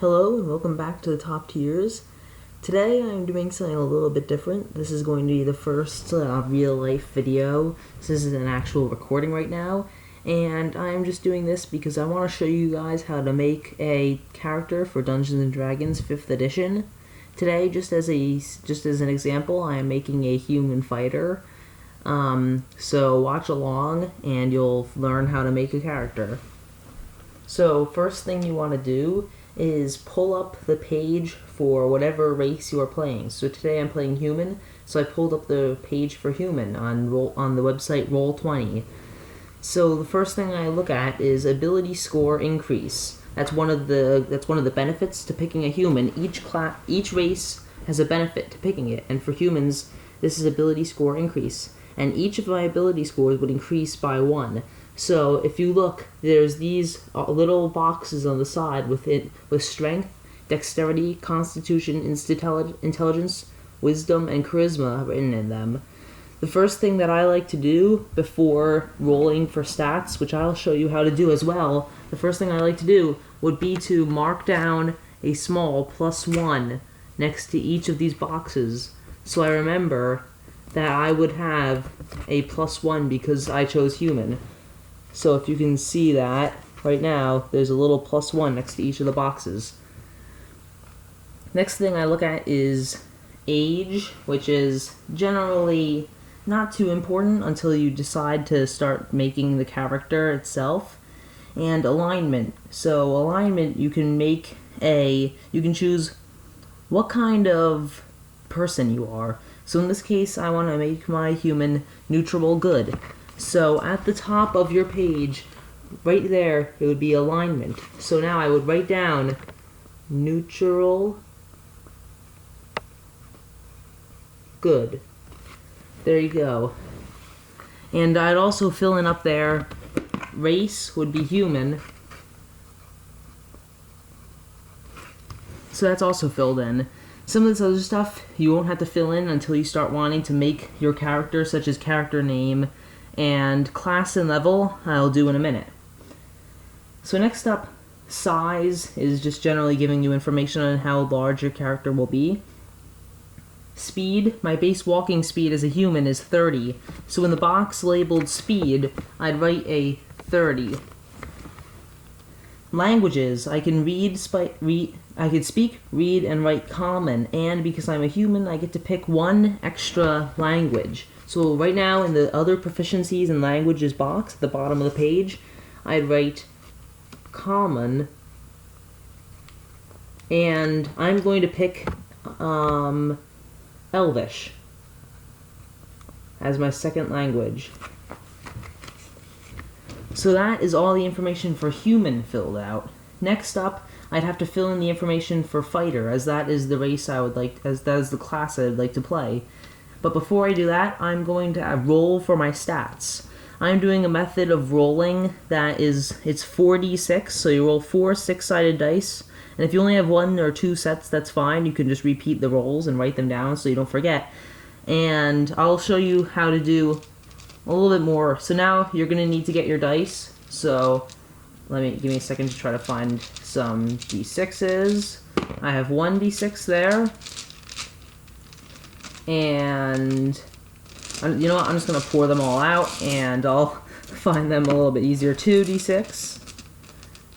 Hello and welcome back to the Top Tiers. Today I'm doing something a little bit different. This is going to be the first real life video. This is an actual recording right now, and I'm just doing this because I want to show you guys how to make a character for Dungeons and Dragons 5th edition. Today, just as an example, I am making a human fighter. So watch along and you'll learn how to make a character. So first thing you want to do is pull up the page for whatever race you are playing. So today I'm playing human, so I pulled up the page for human on the website Roll20. So the first thing I look at is ability score increase. That's one of the benefits to picking a human. Each race has a benefit to picking it, and for humans, this is ability score increase. And each of my ability scores would increase by 1. So if you look, there's these little boxes on the side with strength, dexterity, constitution, intelligence, wisdom, and charisma written in them. The first thing that I like to do before rolling for stats, which I'll show you how to do as well, the first thing I like to do would be to mark down a small +1 next to each of these boxes, so I remember that I would have a +1 because I chose human. So if you can see that, right now, there's a little +1 next to each of the boxes. Next thing I look at is age, which is generally not too important until you decide to start making the character itself. And alignment. So alignment, you can choose what kind of person you are. So in this case, I want to make my human neutral good. So at the top of your page, right there, it would be alignment. So now I would write down neutral good. There you go. And I'd also fill in up there, race would be human. So that's also filled in. Some of this other stuff you won't have to fill in until you start wanting to make your character, such as character name, and class and level, I'll do in a minute. So next up, size is just generally giving you information on how large your character will be. Speed, my base walking speed as a human is 30, so in the box labeled speed, I'd write a 30. Languages, I can I can speak, read, and write common, and because I'm a human, I get to pick one extra language. So right now, in the other proficiencies and languages box at the bottom of the page, I'd write common, and I'm going to pick Elvish as my second language. So that is all the information for human filled out. Next up, I'd have to fill in the information for fighter, as that is the race that is the class I'd like to play. But before I do that, I'm going to roll for my stats. I'm doing a method of rolling it's 4d6, so you roll 4 6-sided dice, and if you only have 1 or 2 sets, that's fine. You can just repeat the rolls and write them down so you don't forget. And I'll show you how to do a little bit more. So now you're going to need to get your dice, so give me a second to try to find some d6s. I have 1 d6 there. And you know what, I'm just going to pour them all out, and I'll find them a little bit easier. 2d6,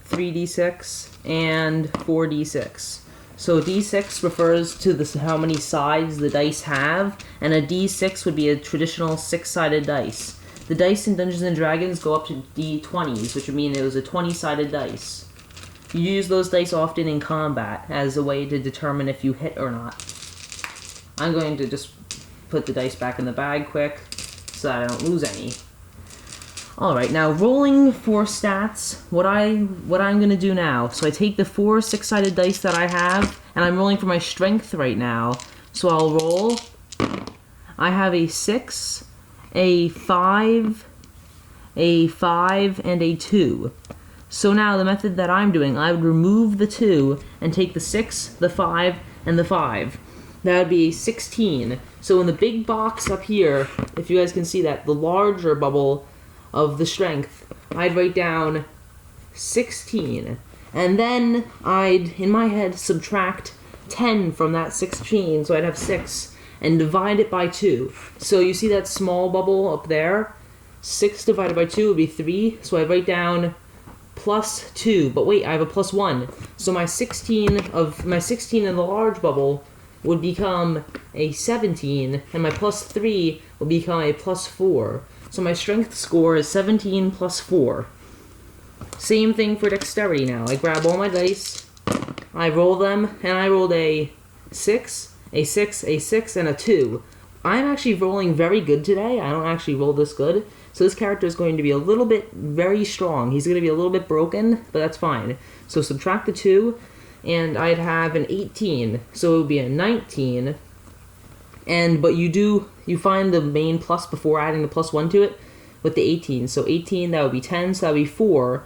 3d6, and 4d6. So d6 refers to how many sides the dice have, and a d6 would be a traditional 6-sided dice. The dice in Dungeons & Dragons go up to d20s, which would mean it was a 20-sided dice. You use those dice often in combat as a way to determine if you hit or not. I'm going to just put the dice back in the bag quick so that I don't lose any. Alright, now rolling for stats, what I'm going to do now. So I take the 4 6-sided dice that I have, and I'm rolling for my strength right now. So I'll roll. I have a 6, a 5, a 5, and a 2. So now the method that I'm doing, I would remove the 2 and take the 6, the 5, and the 5. That would be 16. So in the big box up here, if you guys can see that, the larger bubble of the strength, I'd write down 16. And then I'd, in my head, subtract 10 from that 16, so I'd have 6, and divide it by 2. So you see that small bubble up there? 6 divided by 2 would be 3, so I write down plus 2, but wait, I have a plus 1. So my 16 in the large bubble would become a 17, and my plus 3 will become a plus 4. So my strength score is 17 plus 4. Same thing for dexterity now. I grab all my dice, I roll them, and I rolled a 6, a 6, a 6, and a 2. I'm actually rolling very good today. I don't actually roll this good. So this character is going to be a little bit very strong. He's going to be a little bit broken, but that's fine. So subtract the 2, and I'd have an 18. So it would be a 19. But you find the main plus before adding the plus 1 to it with the 18. So 18, that would be 10, so that would be 4.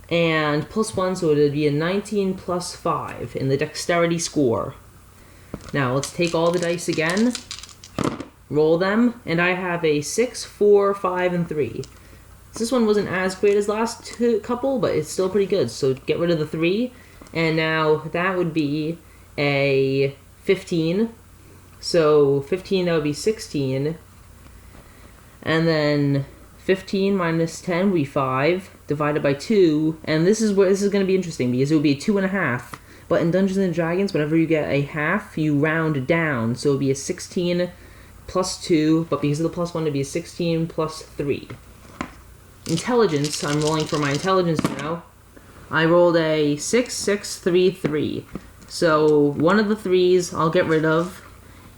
And plus 1, so it would be a 19 plus 5 in the dexterity score. Now let's take all the dice again, roll them, and I have a 6, 4, 5, and 3. So this one wasn't as great as last couple, but it's still pretty good. So get rid of the 3, and now that would be a 15. So 15, that would be 16. And then 15 minus 10 would be 5, divided by 2, and this is going to be interesting, because it would be a 2.5, but in Dungeons & Dragons, whenever you get a half, you round down, so it would be a 16 plus 2, but because of the plus 1, it would be a 16 plus 3. Intelligence, I'm rolling for my intelligence now. I rolled a 6, 6, 3, 3, so one of the 3s I'll get rid of,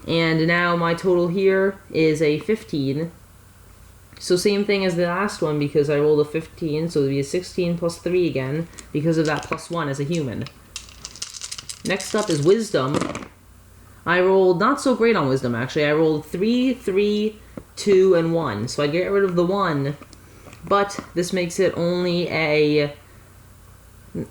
and now my total here is a 15. So same thing as the last one, because I rolled a 15, so it would be a 16 plus 3 again, because of that plus 1 as a human. Next up is Wisdom. I rolled not so great on Wisdom, actually. I rolled 3, 3, 2, and 1, so I'd get rid of the 1, but this makes it only a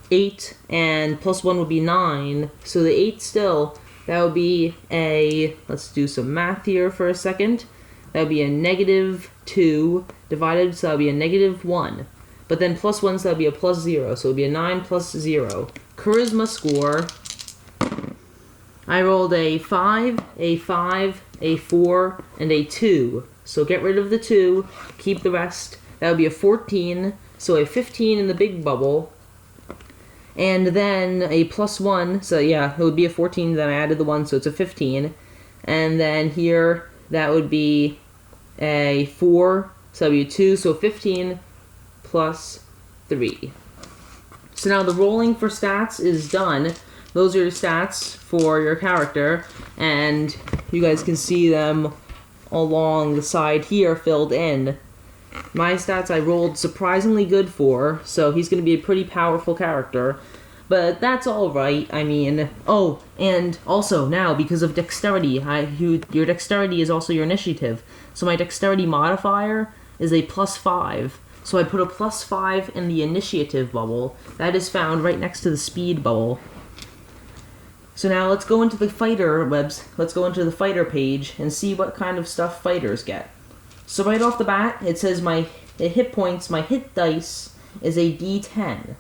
8, and plus 1 would be 9, so the 8 still, that would be a, let's do some math here for a second. That would be a negative 2 divided, so that would be a negative 1. But then plus 1, so that would be a plus 0. So it would be a 9 plus 0. Charisma score. I rolled a 5, a 5, a 4, and a 2. So get rid of the 2, keep the rest. That would be a 14, so a 15 in the big bubble. And then a plus 1, so yeah, it would be a 14, then I added the 1, so it's a 15. And then here, that would be a 4, so that would be a 2, so 15 plus 3. So now the rolling for stats is done. Those are your stats for your character, and you guys can see them along the side here filled in. My stats I rolled surprisingly good for, so he's going to be a pretty powerful character. But that's alright, I mean... Oh, and also now, because of dexterity, your dexterity is also your initiative. So my dexterity modifier is a plus 5. So I put a plus 5 in the initiative bubble. That is found right next to the speed bubble. So now let's go into the fighter let's go into the fighter page and see what kind of stuff fighters get. So right off the bat, it says my hit points, my hit dice is a D10.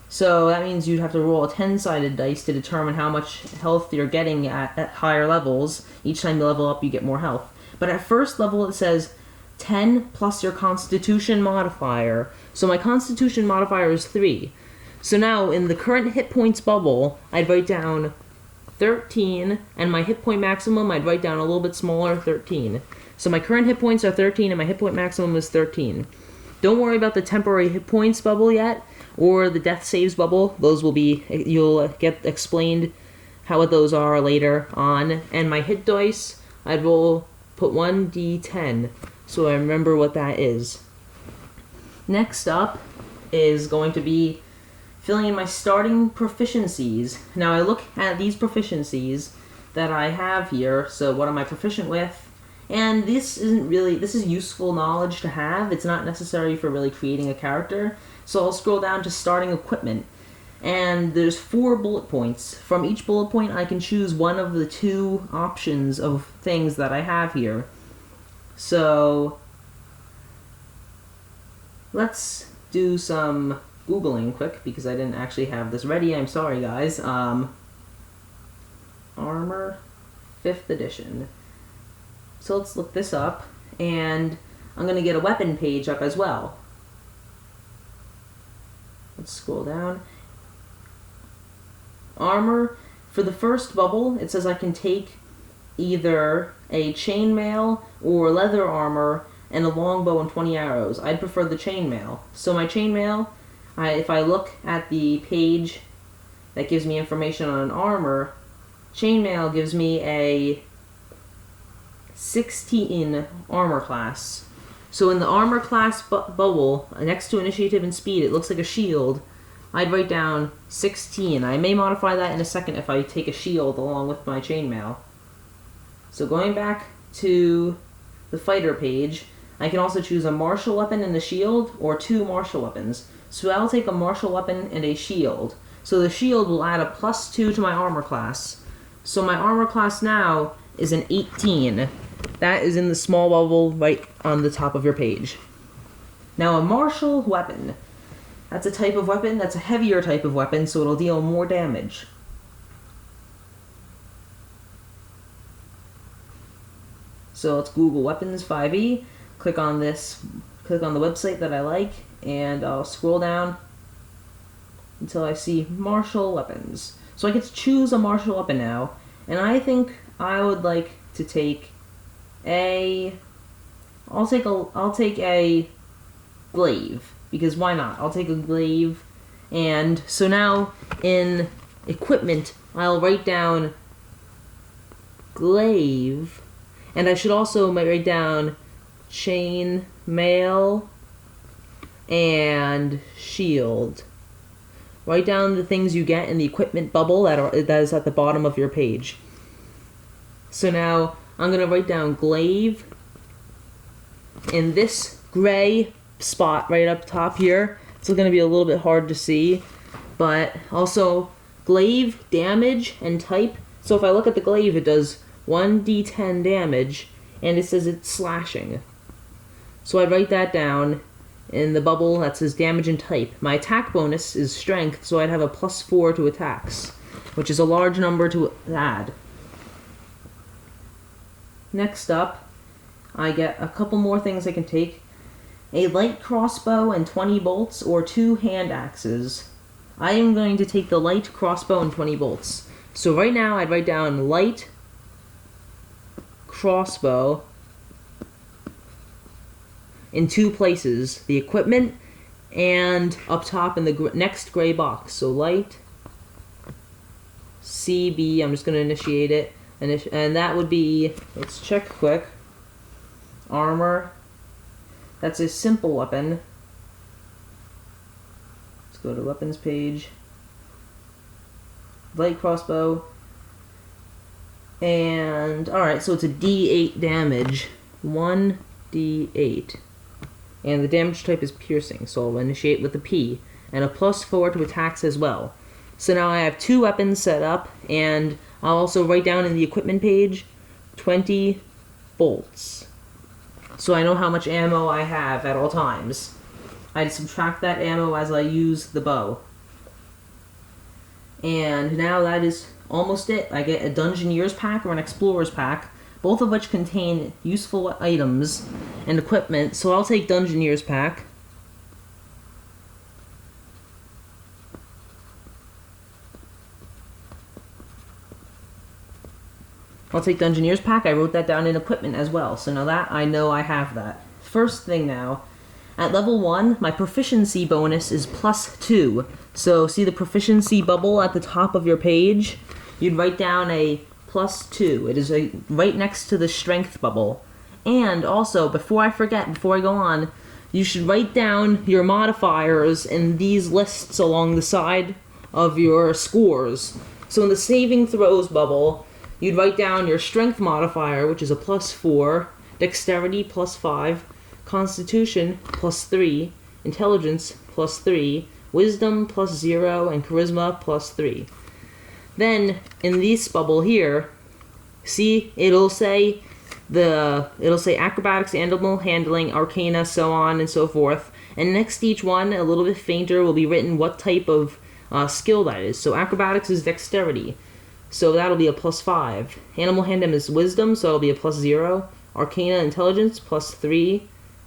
So that means you'd have to roll a 10-sided dice to determine how much health you're getting at higher levels. Each time you level up, you get more health. But at first level, it says 10 plus your Constitution modifier. So my Constitution modifier is 3. So now, in the current hit points bubble, I'd write down 13, and my hit point maximum, I'd write down a little bit smaller, 13. So my current hit points are 13, and my hit point maximum is 13. Don't worry about the temporary hit points bubble yet, or the death saves bubble. Those will be, you'll get explained what those are later on. And my hit dice, I'd put 1d10, so I remember what that is. Next up is going to be filling in my starting proficiencies. Now I look at these proficiencies that I have here, so what am I proficient with? And this is useful knowledge to have. It's not necessary for really creating a character. So I'll scroll down to starting equipment. And there's 4 bullet points. From each bullet point, I can choose one of the 2 options of things that I have here. So let's do some Googling quick because I didn't actually have this ready. I'm sorry, guys. Armor, 5th edition. So let's look this up, and I'm going to get a weapon page up as well. Let's scroll down. Armor, for the first bubble, it says I can take either a chainmail or leather armor and a longbow and 20 arrows. I'd prefer the chainmail. So my chainmail, if I look at the page that gives me information on an armor, chainmail gives me a 16 armor class. So in the armor class bubble, next to initiative and speed, it looks like a shield. I'd write down 16. I may modify that in a second if I take a shield along with my chainmail. So going back to the fighter page, I can also choose a martial weapon and a shield, or 2 martial weapons. So I'll take a martial weapon and a shield. So the shield will add a +2 to my armor class. So my armor class now is an 18. That is in the small bubble right on the top of your page. Now a martial weapon. That's a type of weapon that's a heavier type of weapon, so it'll deal more damage. So let's Google weapons 5e, click on the website that I like, and I'll scroll down until I see martial weapons. So I get to choose a martial weapon now, and I think I would like to take I'll take a glaive, because why not? I'll take a glaive, and so now in equipment, I'll write down glaive, and I should also write down chain mail and shield. Write down the things you get in the equipment bubble that is at the bottom of your page. So now I'm going to write down glaive in this gray spot right up top here. It's going to be a little bit hard to see, but also glaive, damage, and type. So if I look at the glaive, it does 1d10 damage, and it says it's slashing. So I write that down in the bubble that says damage and type. My attack bonus is strength, so I'd have a +4 to attacks, which is a large number to add. Next up, I get a couple more things I can take. A light crossbow and 20 bolts, or 2 hand axes. I am going to take the light crossbow and 20 bolts. So right now I'd write down light crossbow in 2 places, the equipment and up top in the next gray box. So light CB, I'm just going to initiate it, and that would be, let's check quick, armor. That's a simple weapon. Let's go to weapons page. Light crossbow. And, alright, so it's a D8 damage. 1d8. And the damage type is piercing, so I'll initiate with a P. And a +4 to attacks as well. So now I have 2 weapons set up, and I'll also write down in the equipment page 20 bolts. So I know how much ammo I have at all times. I'd subtract that ammo as I use the bow. And now that is almost it. I get a Dungeoneer's pack or an Explorer's pack, both of which contain useful items and equipment, so I'll take Dungeoneer's pack. I'll take Dungeoneer's pack. I wrote that down in equipment as well, so now that I know I have that. First thing now, at level 1, my proficiency bonus is +2. So see the proficiency bubble at the top of your page? You'd write down a +2. It is right next to the strength bubble. And also, before I forget, before I go on, you should write down your modifiers in these lists along the side of your scores. So in the saving throws bubble, you'd write down your strength modifier, which is a +4, dexterity +5, constitution +3, intelligence +3, wisdom +0, and charisma +3. Then in this bubble here, see, it'll say acrobatics, animal handling, arcana, so on and so forth, And next to each one, a little bit fainter, will be written what type of skill that is. So acrobatics is dexterity, so that'll be a +5. Animal handling is wisdom, so it'll be a +0. Arcana intelligence +3.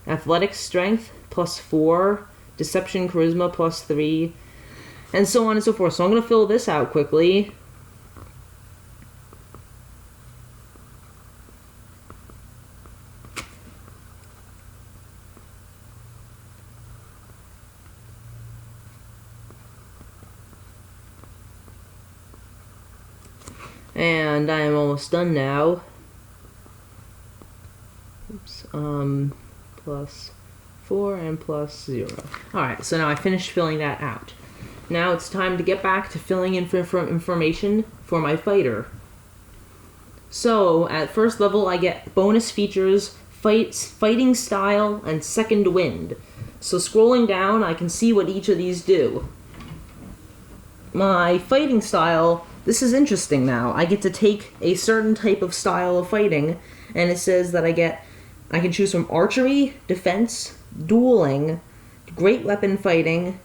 Athletics strength +4. Deception charisma +3. And so on and so forth. So I'm going to fill this out quickly. And I am almost done now. Oops. +4 and +0. Alright, so now I finished filling that out. Now it's time to get back to filling in information for my fighter. So, at first level, I get bonus features, fighting style, and second wind. So scrolling down, I can see what each of these do. My fighting style, this is interesting now. I get to take a certain type of style of fighting, and it says that I can choose from archery, defense, dueling, great weapon fighting,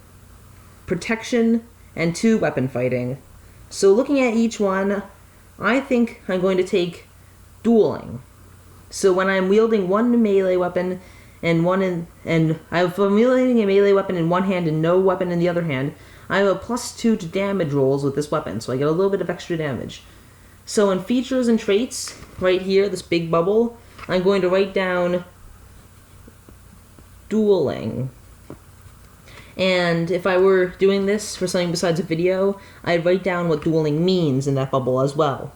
protection, and 2-weapon fighting. So looking at each one, I think I'm going to take dueling. So when I'm wielding one melee weapon and if I'm wielding a melee weapon in one hand and no weapon in the other hand, I have a +2 to damage rolls with this weapon, so I get a little bit of extra damage. So in features and traits, right here, this big bubble, I'm going to write down dueling. And if I were doing this for something besides a video, I'd write down what dueling means in that bubble as well.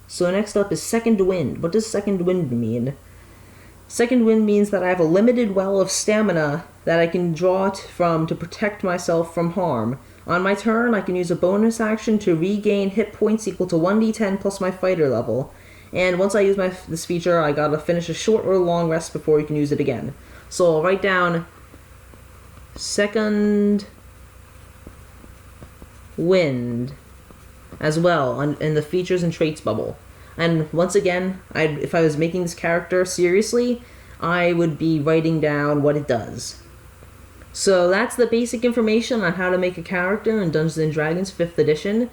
So next up is second wind. What does second wind mean? Second wind means that I have a limited well of stamina that I can draw from to protect myself from harm. On my turn, I can use a bonus action to regain hit points equal to 1d10 plus my fighter level. And once I use this feature, I gotta finish a short or long rest before you can use it again. So I'll write down second wind as well in the features and traits bubble. And once again, if I was making this character seriously, I would be writing down what it does. So that's the basic information on how to make a character in Dungeons & Dragons 5th edition.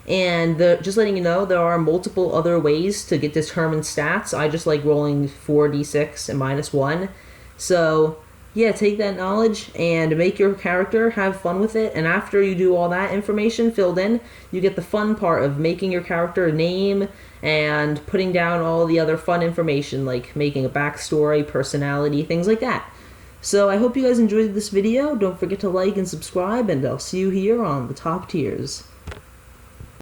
And just letting you know, there are multiple other ways to get determined stats. I just like rolling 4d6 and -1. So yeah, take that knowledge and make your character, have fun with it, and after you do all that information filled in, you get the fun part of making your character a name and putting down all the other fun information, like making a backstory, personality, things like that. So I hope you guys enjoyed this video. Don't forget to like and subscribe, and I'll see you here on the top tiers.